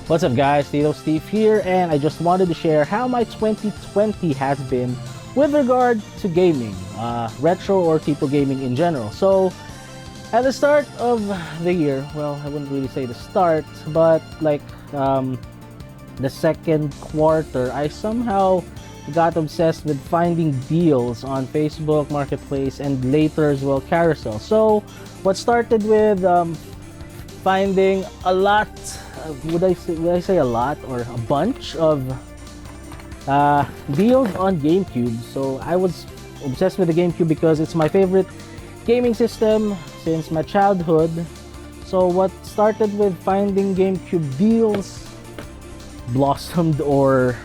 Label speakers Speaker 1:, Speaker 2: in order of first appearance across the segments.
Speaker 1: What's up guys, Tito Steve here, and I just wanted to share how my 2020 has been with regard to gaming, retro or Tito gaming in general. So at the start of the year, well, I wouldn't really say the start, but like the second quarter, I somehow got obsessed with finding deals on Facebook Marketplace and later as well Carousel. So what started with finding a lot, would I say a lot or a bunch of deals on GameCube. So I was obsessed with the GameCube because it's my favorite gaming system since my childhood. So what started with finding GameCube deals blossomed or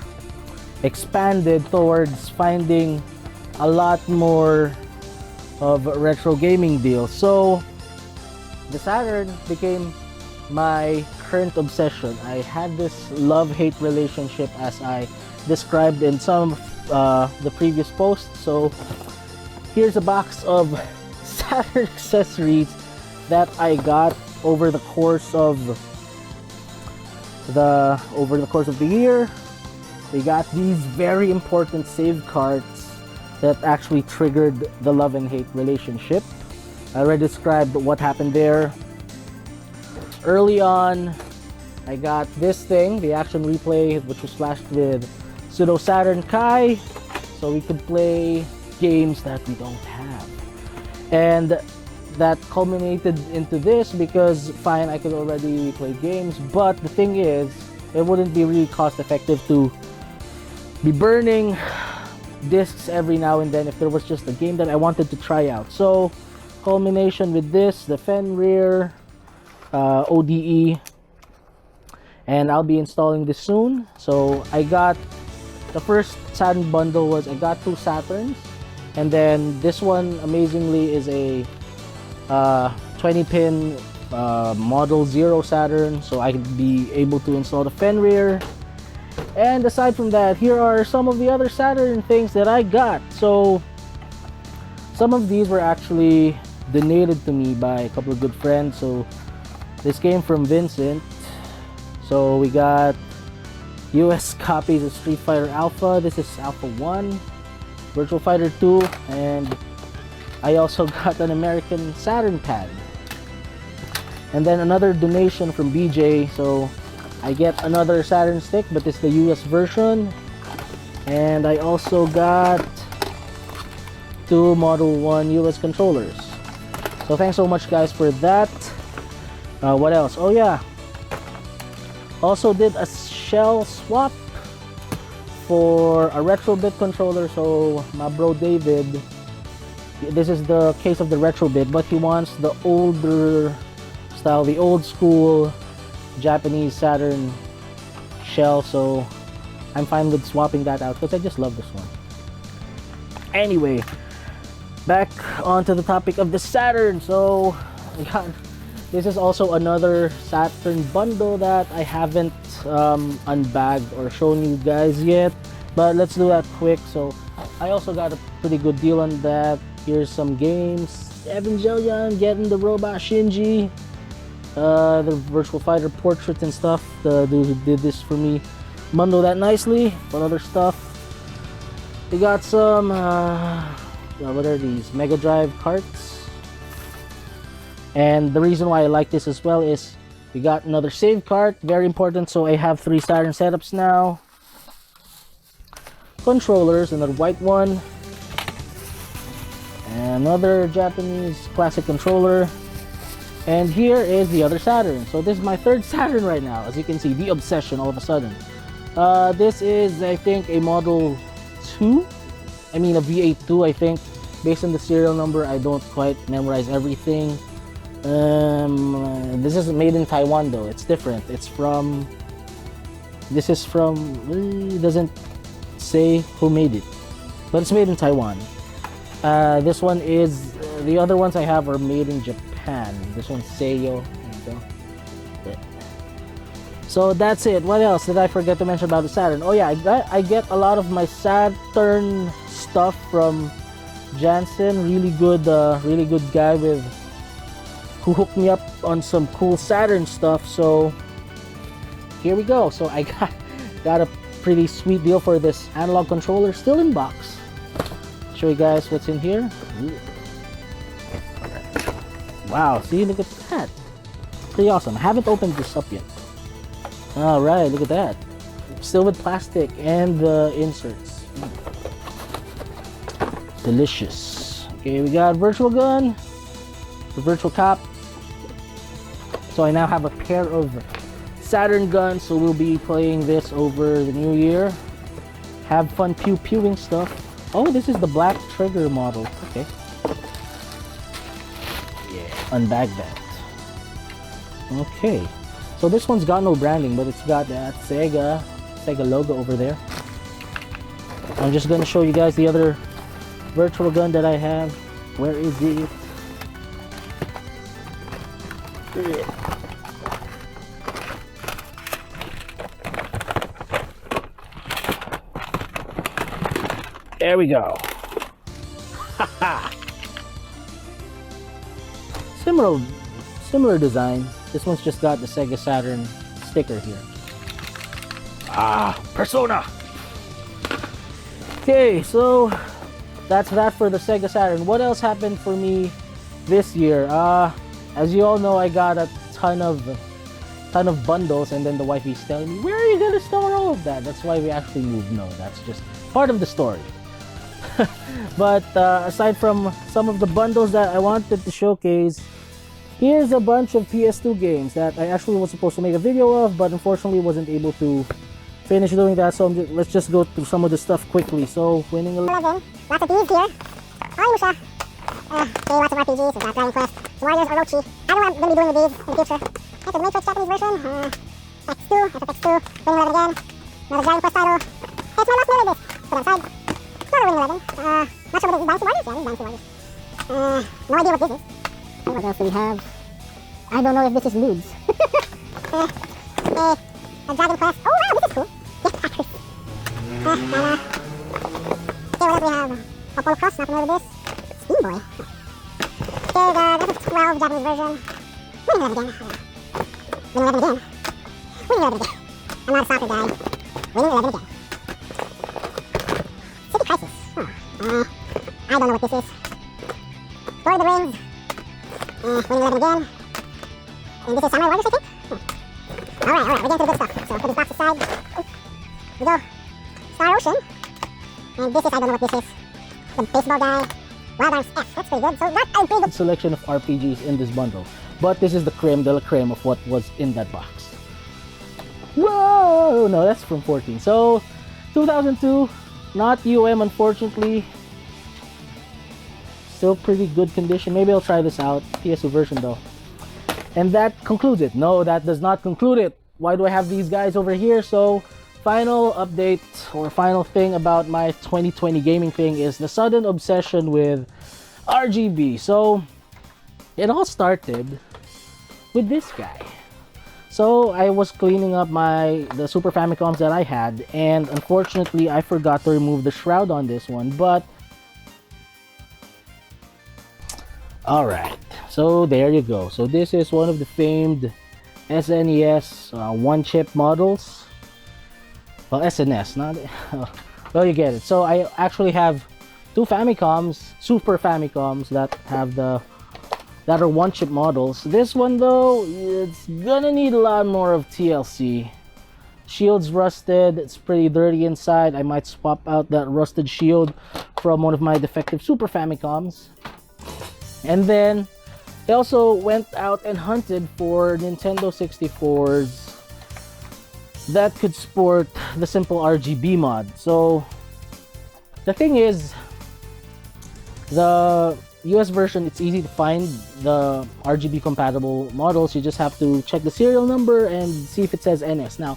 Speaker 1: expanded towards finding a lot more of retro gaming deals. So the Saturn became my current obsession. I had this love-hate relationship as I described in some of the previous posts. So here's a box of Saturn accessories that I got over the course of the year. We got these very important save cards that actually triggered the love and hate relationship. I already described what happened there. Early on, I got this thing, the action replay, which was flashed with pseudo Saturn Kai, so we could play games that we don't have. And that culminated into this because fine, I could already play games, but the thing is, it wouldn't be really cost effective to be burning discs every now and then if there was just a game that I wanted to try out. So culmination with this, the Fenrir ODE, and I'll be installing this soon. So I got the first Saturn bundle was I got 2 Saturns, and then this one amazingly is a 20-pin Model 0 Saturn, so I could be able to install the Fenrir. And aside from that, here are some of the other Saturn things that I got. So some of these were actually donated to me by a couple of good friends. So this came from Vincent. So we got US copies of Street Fighter Alpha. This is Alpha 1, Virtual Fighter 2, and I also got an American Saturn pad. And then another donation from BJ. So I get another Saturn stick, but it's the US version. And I also got 2 Model 1 US controllers. So thanks so much guys for that. What else? Oh yeah, also did a shell swap for a Retrobit controller. So my bro David, this is the case of the Retrobit, but he wants the older style, the old school Japanese Saturn shell. So I'm fine with swapping that out because I just love this one. Anyway, back onto the topic of the Saturn. So this is also another Saturn bundle that I haven't unbagged or shown you guys yet, but let's do that quick. So I also got a pretty good deal on that. Here's some games: Evangelion, getting the robot Shinji, the Virtual Fighter portraits and stuff. The dude who did this for me bundled that nicely. What other stuff? We got some what are these? Mega Drive carts. And the reason why I like this as well is we got another save cart, very important. So I have 3 Saturn setups now. Controllers, another white one, and another Japanese classic controller. And here is the other Saturn. So this is my 3rd Saturn right now. As you can see, the obsession all of a sudden. This is, I think, a Model 2. I mean a V8-2, I think. Based on the serial number, I don't quite memorize everything. This is made in Taiwan though. It's different. It doesn't say who made it, but it's made in Taiwan. This one is, the other ones I have are made in Japan. This one's Seiyo. So that's it. What else did I forget to mention about the Saturn? Oh yeah, I get a lot of my Saturn stuff from Jansen. Really good guy who hooked me up on some cool Saturn stuff. So here we go. So I got a pretty sweet deal for this analog controller, still in box. Show you guys what's in here. Wow, see, look at that. Pretty awesome. I haven't opened this up yet. All right, look at that. Still with plastic and the inserts. Delicious. Okay, we got virtual gun, the virtual cop. So I now have a pair of Saturn guns, so we'll be playing this over the new year. Have fun pew-pewing stuff. Oh, this is the black trigger model. Okay. Yeah, unbag that. Okay. So this one's got no branding, but it's got that Sega logo over there. I'm just gonna show you guys the other virtual gun that I have. Where is it? There we go. Similar design. This one's just got the Sega Saturn sticker here. Persona. Okay, so that's that for the Sega Saturn. What else happened for me this year? As you all know, I got a ton of bundles, and then the wifey's telling me, where are you gonna store all of that? That's why we actually moved. No, that's just part of the story. But aside from some of the bundles that I wanted to showcase, here's a bunch of PS2 games that I actually was supposed to make a video of, but unfortunately wasn't able to finish doing that. So let's just go through some of the stuff quickly. So winning 11, lots of these here. Onimusha. Okay, lots of RPGs. We've got Dragon Quest, some Warriors, Orochi. I don't know what I'm going to be doing with these in the future. Here's the Matrix Japanese version. X2, FX2, winning 11 again. Another Dragon Quest title. Hey, it's my last mirror disc. Put it aside. Another winning 11. Not sure what this is. Dynasty Warriors? Yeah, this is Dynasty Warriors. No idea what this is. What else do we have? I don't know if this is lewds. A Dragon Quest. Oh wow, this is cool. Yes, hackers. Okay, what else do we have? Apollo Cross, not familiar with this. Steam Boy. Okay, this is 12 Japanese version. Winning 11 again. Winning 11 again. Winning 11 again. I'm not a soccer guy. Winning 11 again. City Crisis. I don't know what this is. Lord of the Rings. Winning 11 again. And this is Samurai Warriors, I think? Alright, we're getting to the good stuff. So put this box aside. Here we go. Star Ocean. And this is, I don't know what this is. The baseball guy. Wild Arms F. That's pretty good. So not a big selection of RPGs in this bundle. But this is the creme de la creme of what was in that box. Whoa! No, that's from 14. So, 2002. Not UM, unfortunately. Still pretty good condition. Maybe I'll try this out. PS2 version though. And that concludes it. No, that does not conclude it. Why do I have these guys over here? So, final update or final thing about my 2020 gaming thing is the sudden obsession with RGB. So, it all started with this guy. So, I was cleaning up the Super Famicoms that I had, and unfortunately, I forgot to remove the shroud on this one, but alright, so there you go. So this is one of the famed SNES one-chip models. Well, SNS, not... well, you get it. So I actually have two Famicoms, Super Famicoms, that have that are one-chip models. This one, though, it's gonna need a lot more of TLC. Shield's rusted, it's pretty dirty inside. I might swap out that rusted shield from one of my defective Super Famicoms. And then they also went out and hunted for Nintendo 64s that could sport the simple RGB mod. So the thing is, the US version, it's easy to find the RGB compatible models. You just have to check the serial number and see if it says NS. Now,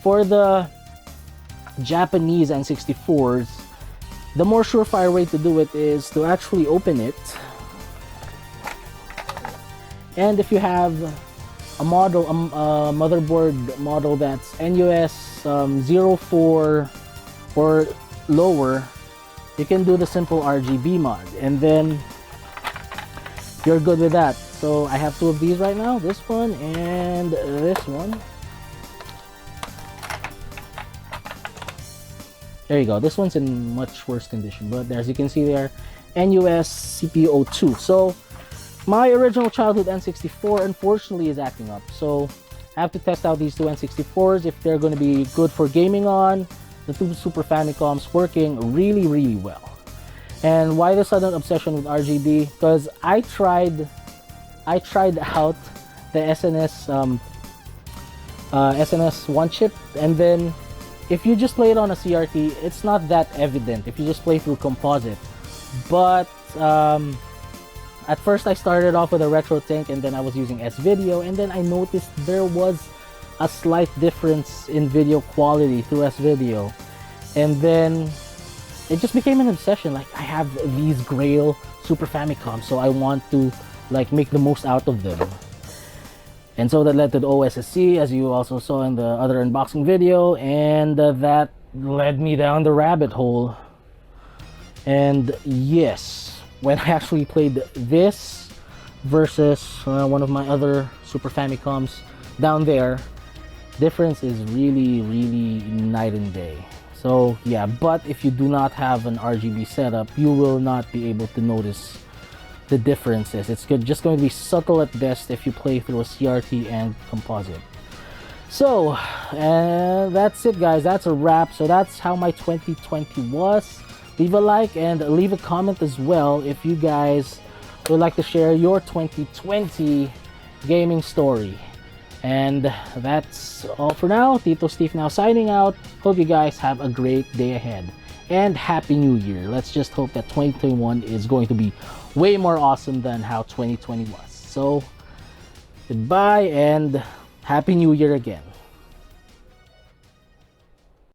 Speaker 1: for the Japanese N64s, the more surefire way to do it is to actually open it. And if you have a model, a motherboard model that's NUS 04 or lower, you can do the simple RGB mod, and then you're good with that. So I have two of these right now, this one and this one. There you go. This one's in much worse condition, but as you can see there, NUS CPU02. So my original childhood N64 unfortunately is acting up. So I have to test out these two N64s if they're going to be good for gaming on. The two Super Famicoms working really, really well. And why the sudden obsession with RGB? Because I tried out the SNS one chip, and then if you just play it on a CRT, it's not that evident if you just play through composite. But at first I started off with a RetroTink, and then I was using S-Video, and then I noticed there was a slight difference in video quality through S-Video. And then it just became an obsession. Like, I have these Grail Super Famicom, so I want to like make the most out of them. And so that led to the OSSC, as you also saw in the other unboxing video, and that led me down the rabbit hole. And yes, when I actually played this versus one of my other Super Famicoms down there, difference is really, really night and day. So yeah, but if you do not have an RGB setup, you will not be able to notice the differences. It's just going to be subtle at best if you play through a CRT and composite. So that's it, guys. That's a wrap. So that's how my 2020 was. Leave a like and leave a comment as well if you guys would like to share your 2020 gaming story. And that's all for now. Tito Steve now signing out. Hope you guys have a great day ahead. And Happy New Year. Let's just hope that 2021 is going to be way more awesome than how 2020 was. So, goodbye and Happy New Year again.